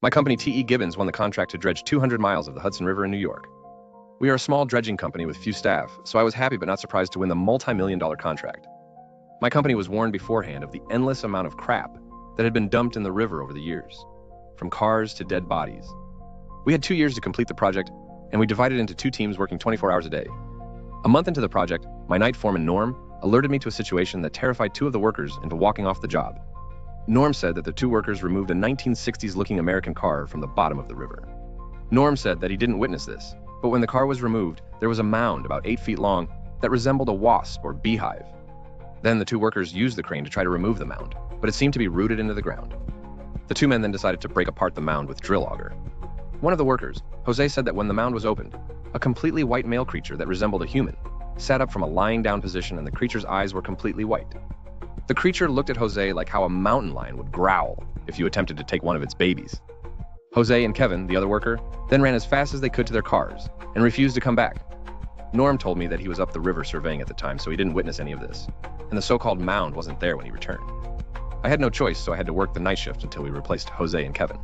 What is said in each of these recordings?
My company T.E. Gibbons won the contract to dredge 200 miles of the Hudson River in New York. We are a small dredging company with few staff, so I was happy but not surprised to win the multi-million-dollar contract. My company was warned beforehand of the endless amount of crap that had been dumped in the river over the years, from cars to dead bodies. We had 2 years to complete the project, and we divided into 2 teams working 24 hours a day. A month into the project, my night foreman Norm alerted me to a situation that terrified 2 of the workers into walking off the job. Norm said that the 2 workers removed a 1960s-looking American car from the bottom of the river. Norm said that he didn't witness this, but when the car was removed, there was a mound about 8 feet long that resembled a wasp or beehive. Then the 2 workers used the crane to try to remove the mound, but it seemed to be rooted into the ground. The 2 men then decided to break apart the mound with drill auger. One of the workers, Jose, said that when the mound was opened, a completely white male creature that resembled a human sat up from a lying down position, and the creature's eyes were completely white. The creature looked at Jose like how a mountain lion would growl if you attempted to take one of its babies. Jose and Kevin, the other worker, then ran as fast as they could to their cars and refused to come back. Norm told me that he was up the river surveying at the time, so he didn't witness any of this, and the so-called mound wasn't there when he returned. I had no choice, so I had to work the night shift until we replaced Jose and Kevin.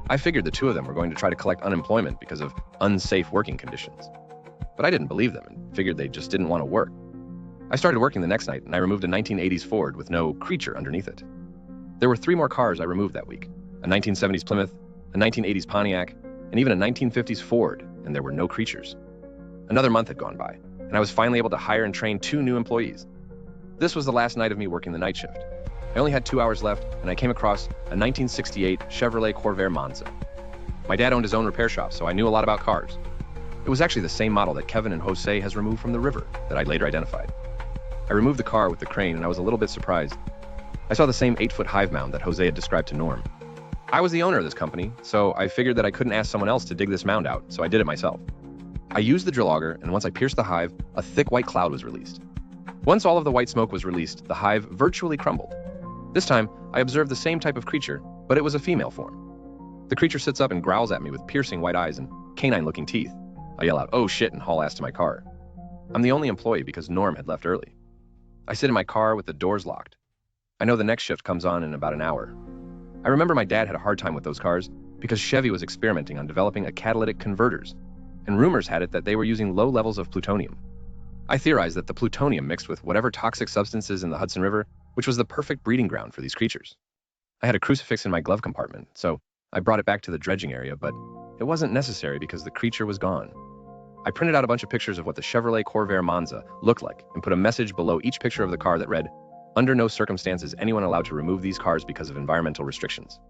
I figured the 2 of them were going to try to collect unemployment because of unsafe working conditions. But I didn't believe them and figured they just didn't want to work. I started working the next night, and I removed a 1980s Ford with no creature underneath it. There were 3 more cars I removed that week: a 1970s Plymouth, a 1980s Pontiac, and even a 1950s Ford, and there were no creatures. Another month had gone by, and I was finally able to hire and train 2 new employees. This was the last night of me working the night shift. I only had 2 hours left, and I came across a 1968 Chevrolet Corvair Monza. My dad owned his own repair shop, so I knew a lot about cars. It was actually the same model that Kevin and Jose has removed from the river that I later identified. I removed the car with the crane, and I was a little bit surprised. I saw the same 8-foot hive mound that Jose had described to Norm. I was the owner of this company, so I figured that I couldn't ask someone else to dig this mound out, so I did it myself. I used the drill auger, and once I pierced the hive, a thick white cloud was released. Once all of the white smoke was released, the hive virtually crumbled. This time, I observed the same type of creature, but it was a female form. The creature sits up and growls at me with piercing white eyes and canine-looking teeth. I yell out, "Oh shit," and haul ass to my car. I'm the only employee because Norm had left early. I sit in my car with the doors locked. I know the next shift comes on in about an hour. I remember my dad had a hard time with those cars because Chevy was experimenting on developing a catalytic converters, and rumors had it that they were using low levels of plutonium. I theorized that the plutonium mixed with whatever toxic substances in the Hudson River, which was the perfect breeding ground for these creatures. I had a crucifix in my glove compartment, so I brought it back to the dredging area, but it wasn't necessary because the creature was gone. I printed out a bunch of pictures of what the Chevrolet Corvair Monza looked like and put a message below each picture of the car that read, "Under no circumstances anyone allowed to remove these cars because of environmental restrictions."